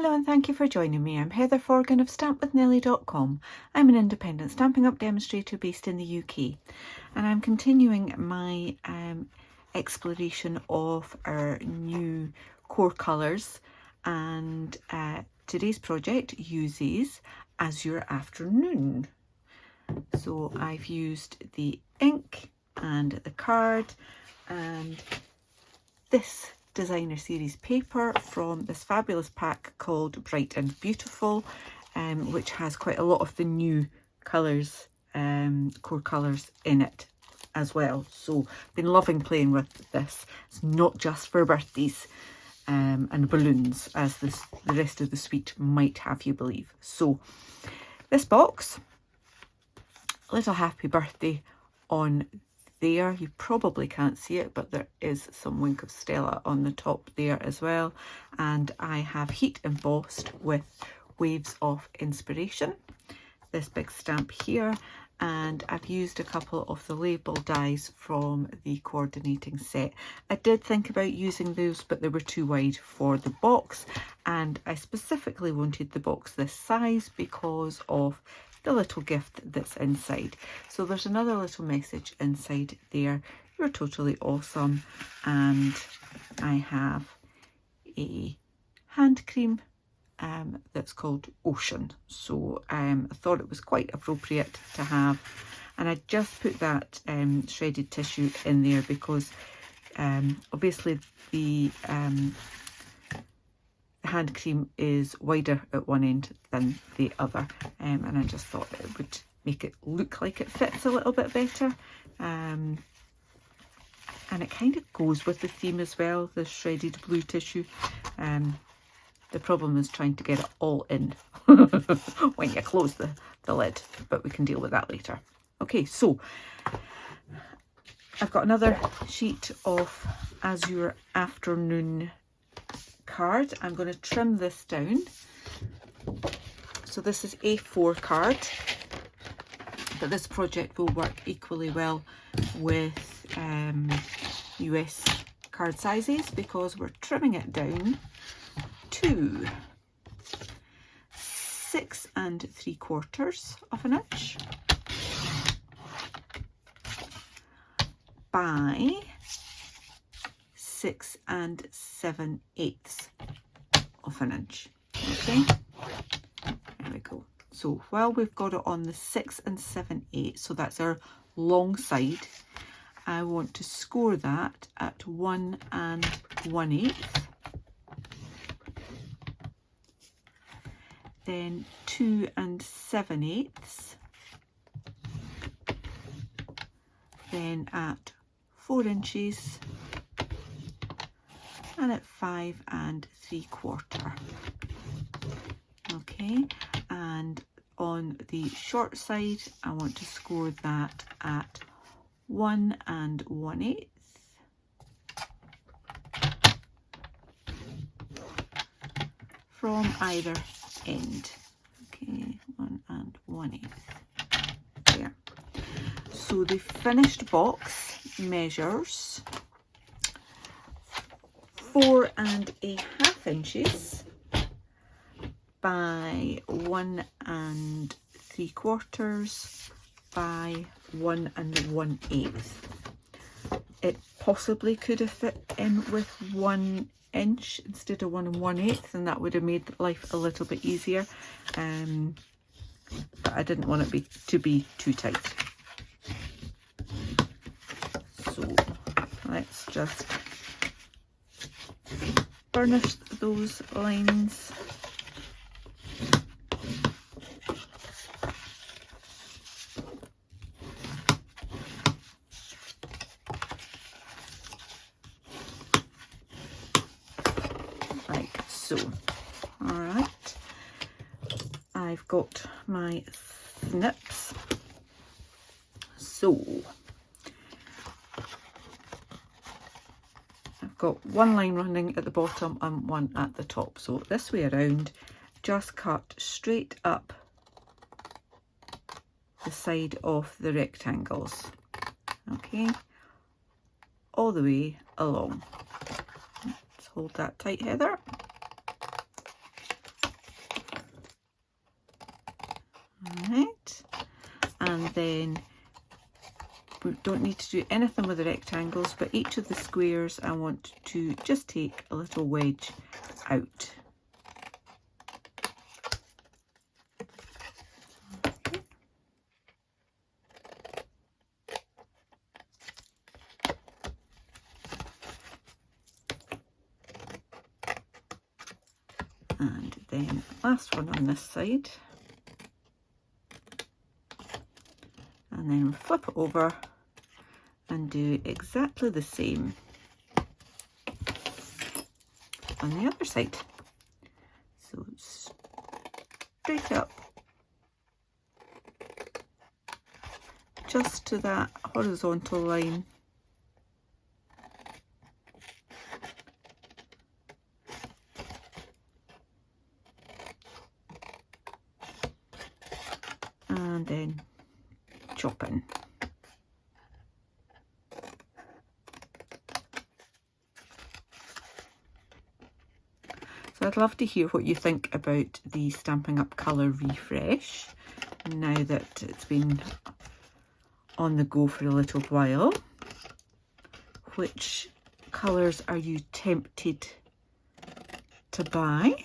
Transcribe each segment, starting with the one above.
Hello and thank you for joining me. I'm Heather Forgan of stampwithnellie.com. I'm an independent Stampin' Up demonstrator based in the UK, and I'm continuing my exploration of our new core colours, and today's project uses Azure Afternoon. So I've used the ink and the card and this designer series paper from this fabulous pack called Bright and Beautiful, which has quite a lot of the new colours, core colours in it as well. So been loving playing with this. It's not just for birthdays and balloons as the rest of the suite might have you believe. So this box, little happy birthday on there. You probably can't see it, but there is some wink of Stella on the top there as well, and I have heat embossed with Waves of Inspiration, this big stamp here, and I've used a couple of the label dies from the coordinating set. I did think about using those, but they were too wide for the box, and I specifically wanted the box this size because of the little gift that's inside. So there's another little message inside there: you're totally awesome. And I have a hand cream that's called Ocean, so I thought it was quite appropriate to have, and I just put that shredded tissue in there because obviously the hand cream is wider at one end than the other, and I just thought it would make it look like it fits a little bit better, and it kind of goes with the theme as well, the shredded blue tissue. The problem is trying to get it all in when you close the lid, but we can deal with that later. Okay, so I've got another sheet of Azure Afternoon card. I'm going to trim this down. So this is A4 card, but this project will work equally well with US card sizes because we're trimming it down to 6 3/4 of an inch by 6 7/8 of an inch. Okay, there we go. So while we've got it on the 6 7/8, so that's our long side, I want to score that at 1 1/8, then 2 7/8, then at 4 inches, and at 5 3/4. Okay, and on the short side I want to score that at 1 1/8, from either end. Okay, 1 1/8 there. So the finished box measures 4 1/2 inches by 1 3/4 by 1 1/8. It possibly could have fit in with 1 inch instead of 1 1/8, and that would have made life a little bit easier, but I didn't want it to be too tight. So let's just burnish those lines. Like so. All right, I've got my snips. So I've got one line running at the bottom and one at the top. So this way around, just cut straight up the side of the rectangles. Okay, all the way along. Let's hold that tight, Heather. And then we don't need to do anything with the rectangles, but each of the squares I want to just take a little wedge out. And then last one on this side, and then flip it over and do exactly the same on the other side. So straight up just to that horizontal line, and then chop in. So I'd love to hear what you think about the Stampin' Up colour refresh now that it's been on the go for a little while. Which colours are you tempted to buy?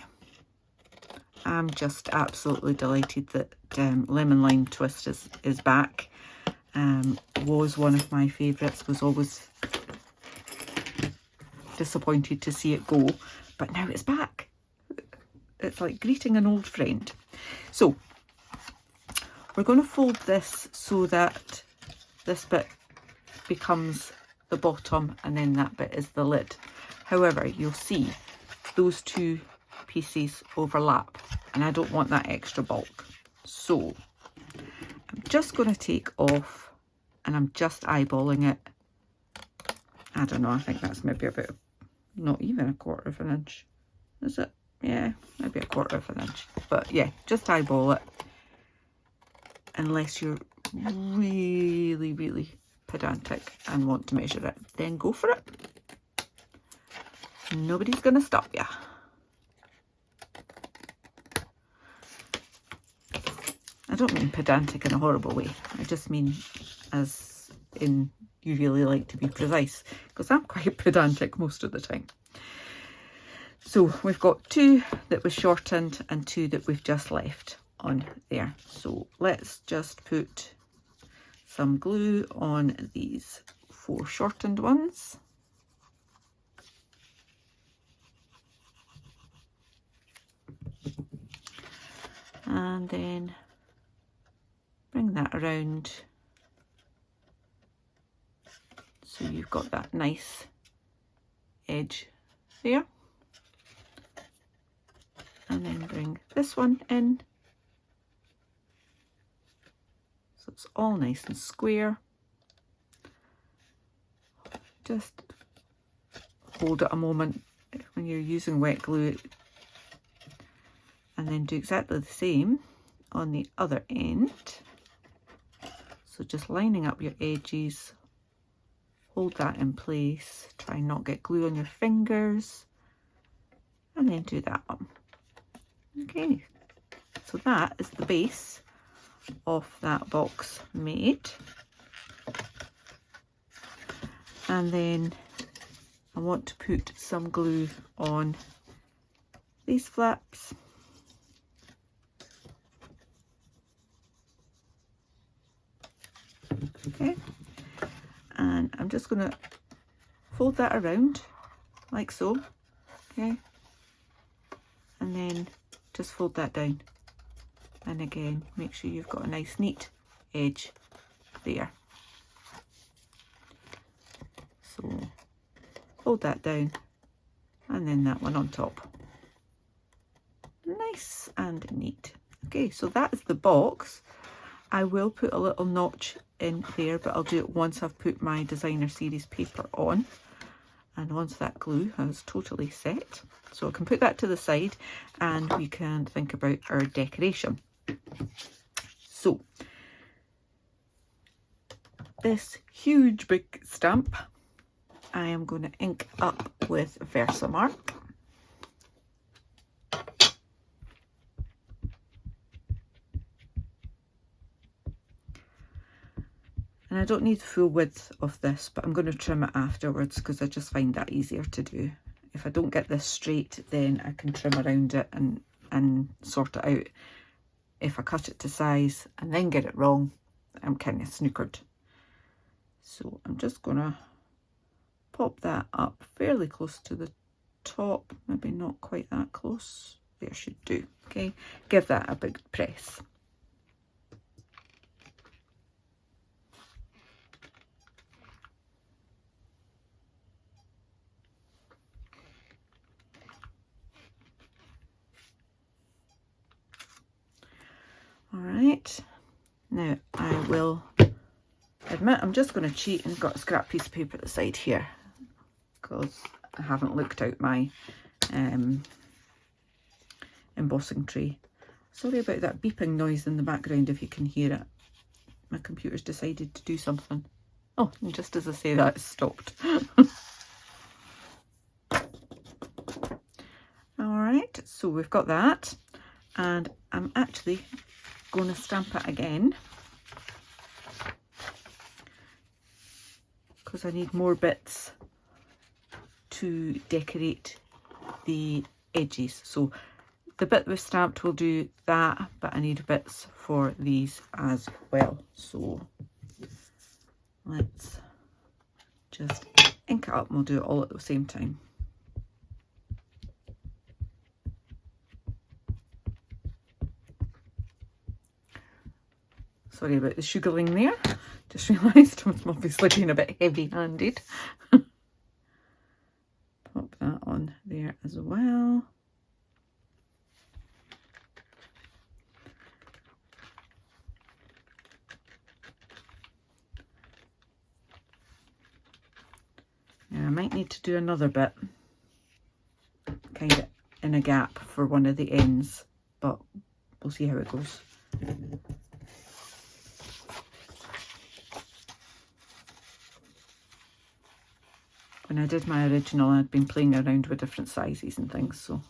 I'm just absolutely delighted that Lemon Lime Twist is back. Was one of my favourites, was always disappointed to see it go, but now it's back. It's like greeting an old friend. So we're going to fold this so that this bit becomes the bottom and then that bit is the lid. However, you'll see those two pieces overlap and I don't want that extra bulk. So I'm just going to take off, and I'm just eyeballing it. I don't know, I think that's maybe about not even 1/4 of an inch. Is it? Yeah, maybe 1/4 of an inch. But yeah, just eyeball it. Unless you're really, really pedantic and want to measure it, then go for it. Nobody's going to stop you. I don't mean pedantic in a horrible way. I just mean as in you really like to be precise, because I'm quite pedantic most of the time. So we've got 2 that was shortened and 2 that we've just left on there. So let's just put some glue on these 4 shortened ones. And then bring that around so you've got that nice edge there. And then bring this one in so it's all nice and square. Just hold it a moment when you're using wet glue, and then do exactly the same on the other end. So just lining up your edges, hold that in place, try and not get glue on your fingers, and then do that one. Okay, so that is the base of that box made. And then I want to put some glue on these flaps. Okay, and I'm just going to fold that around like so. Okay, and then just fold that down, and again make sure you've got a nice neat edge there. So fold that down and then that one on top. Nice and neat. Okay, so that is the box. I will put a little notch in there, but I'll do it once I've put my designer series paper on and once that glue has totally set. So I can put that to the side and we can think about our decoration. So this huge big stamp I am going to ink up with Versamark. I don't need the full width of this, but I'm going to trim it afterwards because I just find that easier to do. If I don't get this straight, then I can trim around it and sort it out. If I cut it to size and then get it wrong, I'm kind of snookered. So I'm just going to pop that up fairly close to the top, maybe not quite that close. There should do. Okay, give that a big press. All right, now I will admit I'm just going to cheat and got a scrap piece of paper at the side here because I haven't looked out my embossing tray. Sorry about that beeping noise in the background if you can hear it. My computer's decided to do something. Oh, and just as I say that, it's stopped. Alright, so we've got that, and I'm actually going to stamp it again because I need more bits to decorate the edges. So the bit we've stamped will do that, but I need bits for these as well. So let's just ink it up and we'll do it all at the same time. Sorry about the sugaring there. Just realised I'm obviously being a bit heavy-handed. Pop that on there as well. Now I might need to do another bit, kind of in a gap for one of the ends, but we'll see how it goes. When I did my original, I'd been playing around with different sizes and things, so.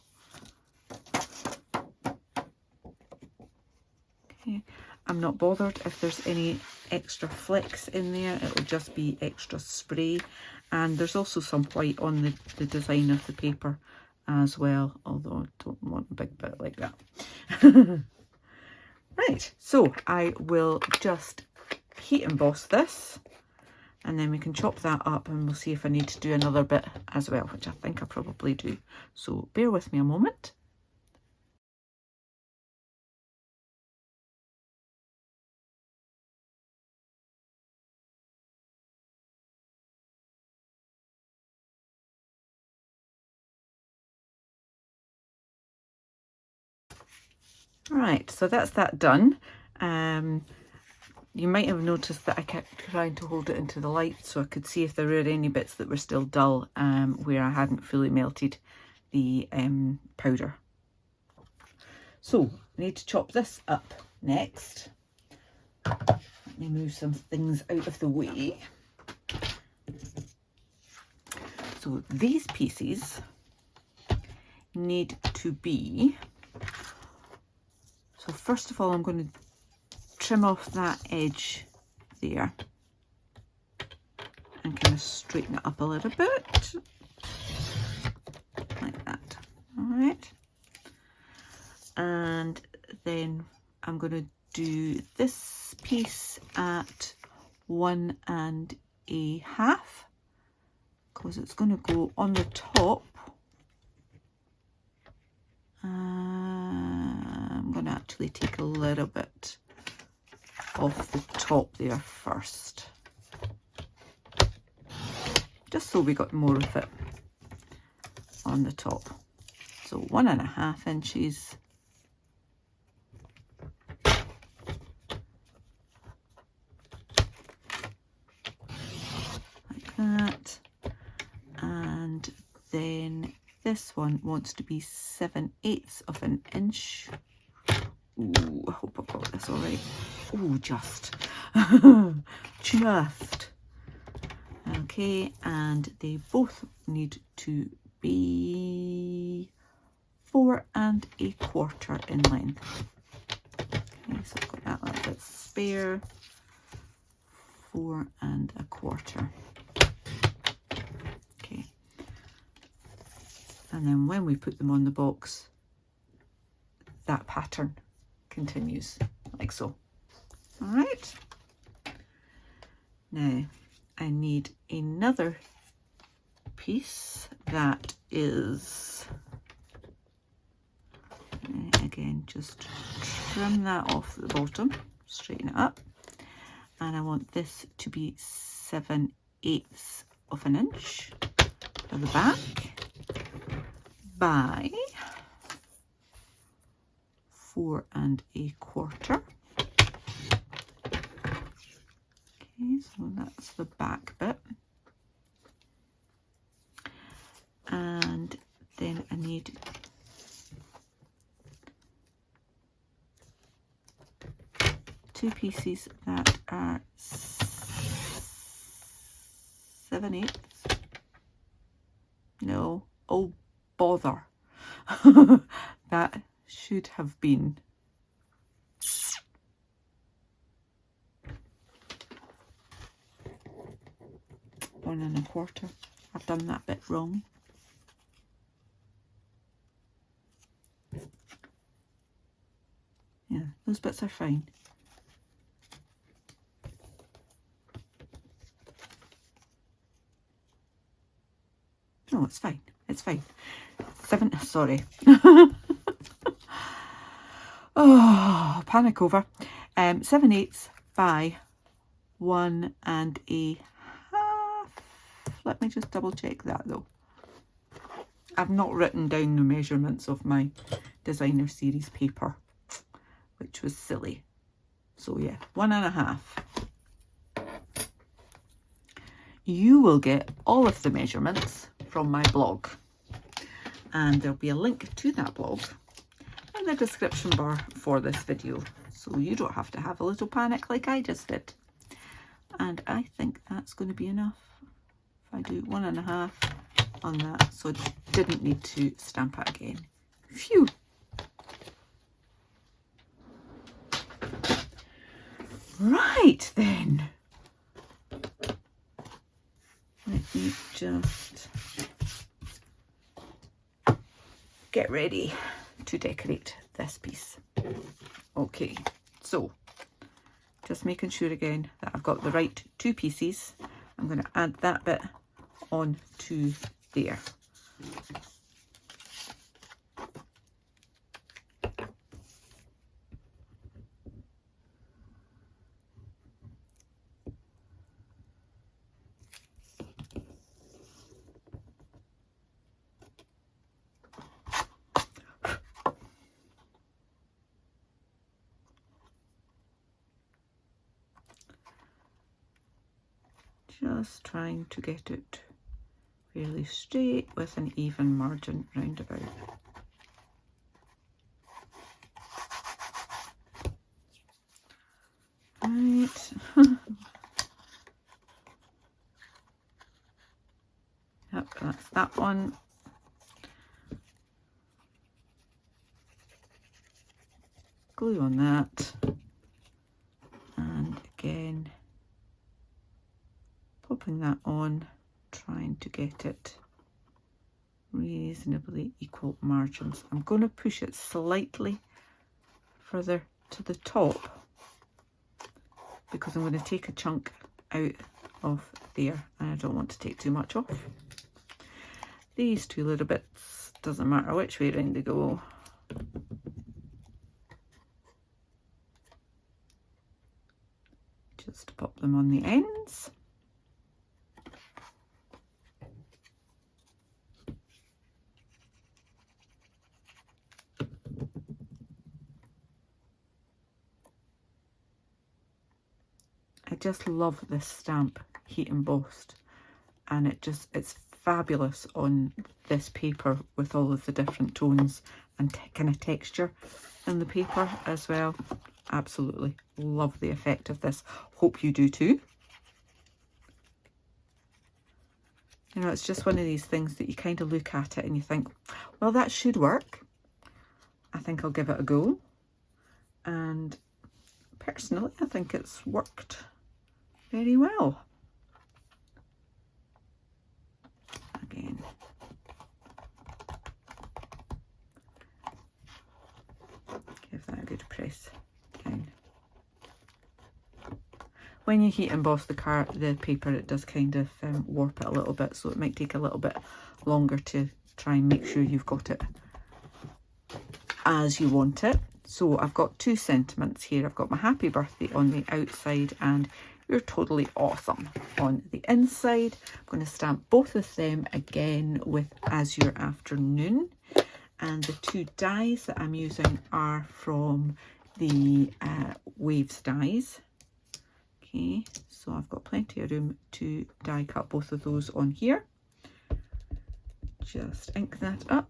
Okay, I'm not bothered if there's any extra flecks in there, it'll just be extra spray. And there's also some white on the design of the paper as well, although I don't want a big bit like that. Right, so I will just heat emboss this. And then we can chop that up and we'll see if I need to do another bit as well, which I think I probably do. So bear with me a moment. Right, so that's that done. You might have noticed that I kept trying to hold it into the light so I could see if there were any bits that were still dull where I hadn't fully melted the powder. So I need to chop this up next. Let me move some things out of the way. So these pieces need to be, so first of all I'm going to trim off that edge there and kind of straighten it up a little bit like that. All right, and then I'm going to do this piece at 1 1/2 because it's going to go on the top. I'm going to actually take a little bit off the top there first, just so we got more of it on the top. So 1 1/2 inches. Like that. And then this one wants to be 7/8 of an inch. Ooh, I hope I got this all right. Ooh, just. Just. Okay, and they both need to be 4 1/4 in length. Okay, so I've got that little bit spare. 4 1/4. Okay. And then when we put them on the box, that pattern continues like so. All right. Now I need another piece that is, again, just trim that off the bottom, straighten it up, and I want this to be 7/8 of an inch for the back by 4 1/4. Okay, so that's the back bit. And then I need two pieces that are 7/8. No, oh bother. That should have been 1 1/4. I've done that bit wrong. Yeah, those bits are fine. No, it's fine. It's fine. Sorry. Oh, panic over. 7/8 by 1 1/2. Let me just double check that though. I've not written down the measurements of my designer series paper, which was silly. So yeah, 1 1/2. You will get all of the measurements from my blog, and there'll be a link to that blog in the description bar for this video, so you don't have to have a little panic like I just did. And I think that's going to be enough. If I do 1 1/2 on that, so I didn't need to stamp it again. Phew! Right then. Let me just get ready to decorate this piece. Okay, so just making sure again that I've got the right two pieces. I'm going to add that bit on to there. Just trying to get it fairly straight with an even margin round about. Right. Yep, that's that one. Glue on that. And again, popping that on, trying to get it reasonably equal margins. I'm going to push it slightly further to the top because I'm going to take a chunk out of there and I don't want to take too much off. These two little bits, doesn't matter which way around they go. Just pop them on the ends. I just love this stamp, heat embossed, and it's fabulous on this paper with all of the different tones and kind of texture in the paper as well. Absolutely love the effect of this. Hope you do too. You know, it's just one of these things that you kind of look at it and you think, well, that should work. I think I'll give it a go. And personally, I think it's worked very well. Again. Give that a good press down. When you heat emboss the paper, it does kind of warp it a little bit, so it might take a little bit longer to try and make sure you've got it as you want it. So I've got two sentiments here. I've got my happy birthday on the outside and you're totally awesome on the inside. I'm going to stamp both of them again with Azure Afternoon. And the two dies that I'm using are from the Waves dies. Okay, so I've got plenty of room to die cut both of those on here. Just ink that up.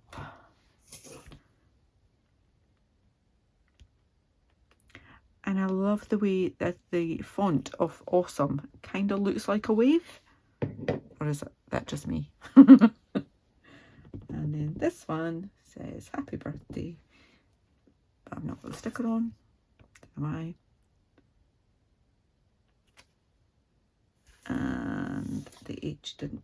And I love the way that the font of awesome kind of looks like a wave. Or is that just me? And then this one says happy birthday. But I've not got the sticker on. Am I? And the H didn't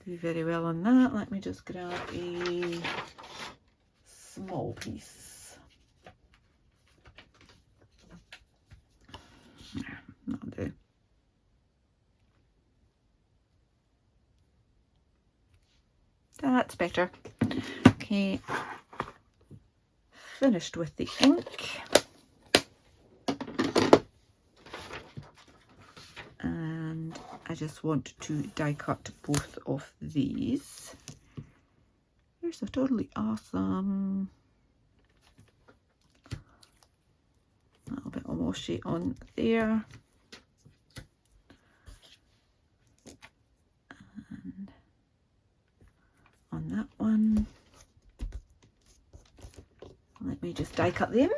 do very well on that. Let me just grab a small piece. That'll do. That's better. Okay, finished with the ink. And I just want to die cut both of these. They're so totally awesome. A little bit of washi on there. And on that one. Let me just die cut them.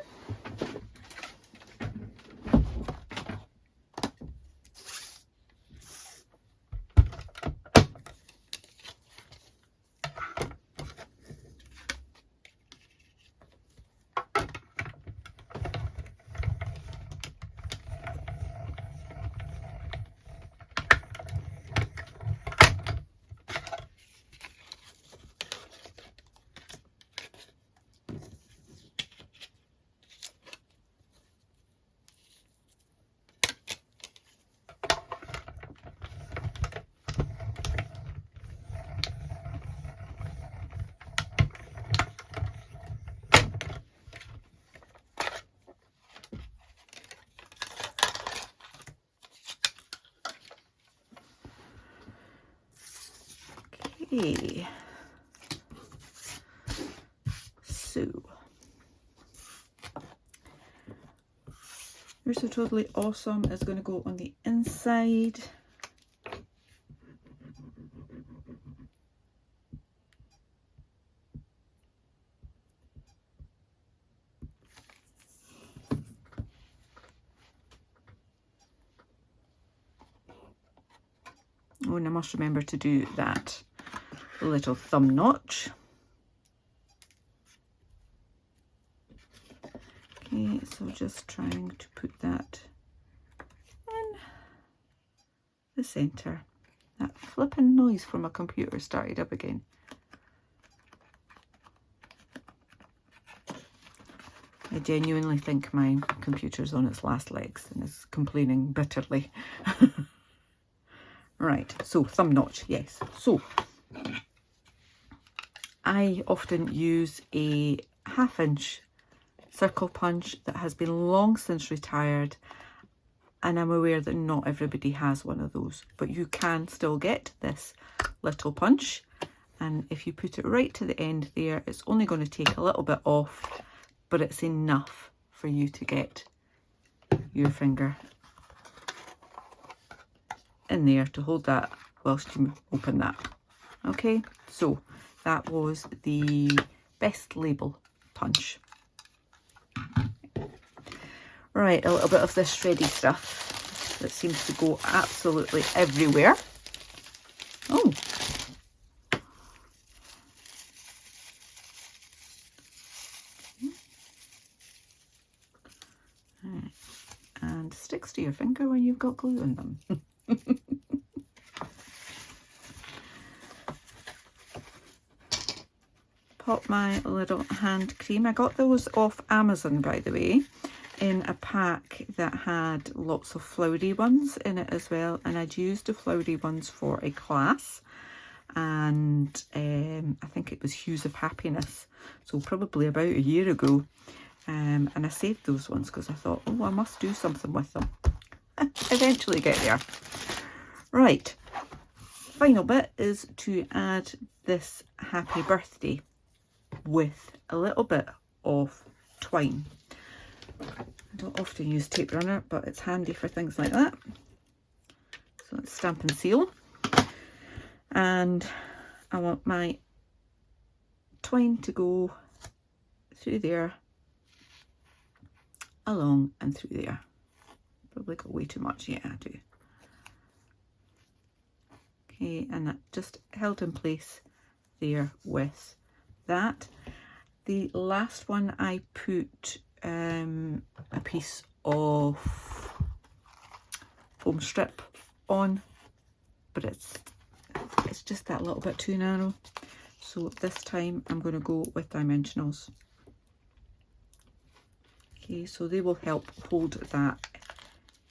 Okay, so You're So Totally Awesome is going to go on the inside. Oh, and I must remember to do that little thumb notch. Okay, so just trying to put that in the centre. That flipping noise from my computer started up again. I genuinely think my computer's on its last legs and is complaining bitterly. Right, so thumb notch, yes. So I often use a 1/2 inch circle punch that has been long since retired, and I'm aware that not everybody has one of those, but you can still get this little punch, and if you put it right to the end there, it's only going to take a little bit off, but it's enough for you to get your finger in there to hold that whilst you open that. Okay, so that was the best label punch. Right, a little bit of this shreddy stuff that seems to go absolutely everywhere. Oh, right. And sticks to your finger when you've got glue on them. Pop my little hand cream. I got those off Amazon, by the way, in a pack that had lots of flowery ones in it as well, and I'd used the flowery ones for a class, and I think it was Hues of Happiness, so probably about a year ago, and I saved those ones because I thought, oh, I must do something with them. Eventually get there. Right, final bit is to add this happy birthday with a little bit of twine. I don't often use tape runner, but it's handy for things like that. So let's stamp and seal. And I want my twine to go through there, along and through there. Probably got way too much. Yeah, I do. Okay, and that just held in place there with that. The last one I put a piece of foam strip on, but it's just that little bit too narrow, so this time I'm going to go with dimensionals. Okay, so they will help hold that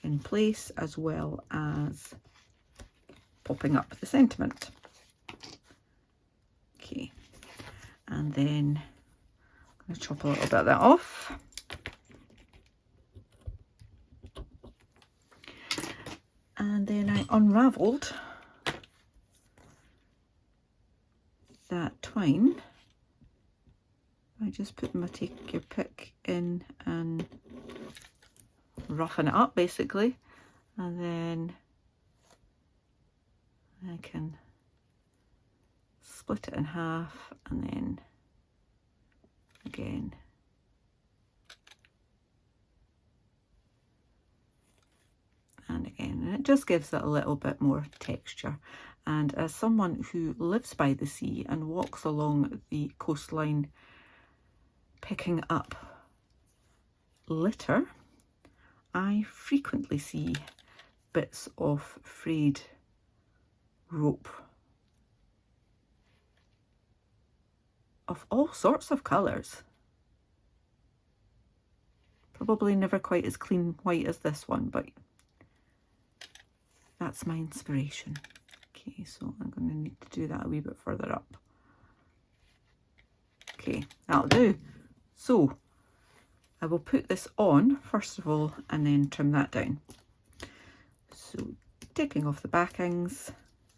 in place as well as popping up the sentiment. Okay, and then I'm going to chop a little bit of that off. And then I unravelled that twine by just putting my take your pick in and roughing it up basically, and then I can split it in half and then again and again, and it just gives it a little bit more texture. And as someone who lives by the sea and walks along the coastline picking up litter, I frequently see bits of frayed rope of all sorts of colours. Probably never quite as clean white as this one, but that's my inspiration. Okay, so I'm going to need to do that a wee bit further up. Okay, that'll do. So I will put this on first of all and then trim that down. So taking off the backings,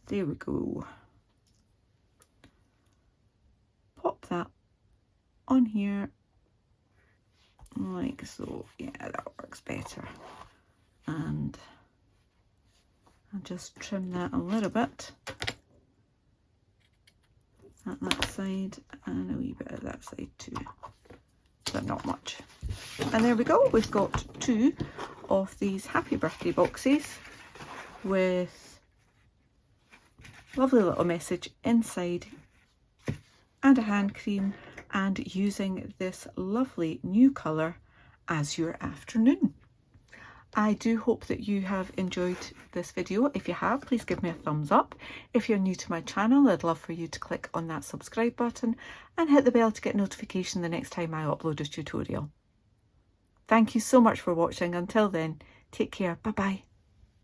there we go. Pop that on here like so. Yeah, that works better. And I'll just trim that a little bit at that side and a wee bit at that side too, but not much. And there we go, we've got 2 of these happy birthday boxes with lovely little message inside and a hand cream, and using this lovely new colour Azure Afternoon. I do hope that you have enjoyed this video. If you have, please give me a thumbs up. If you're new to my channel, I'd love for you to click on that subscribe button and hit the bell to get notification the next time I upload a tutorial. Thank you so much for watching. Until then, take care. Bye bye.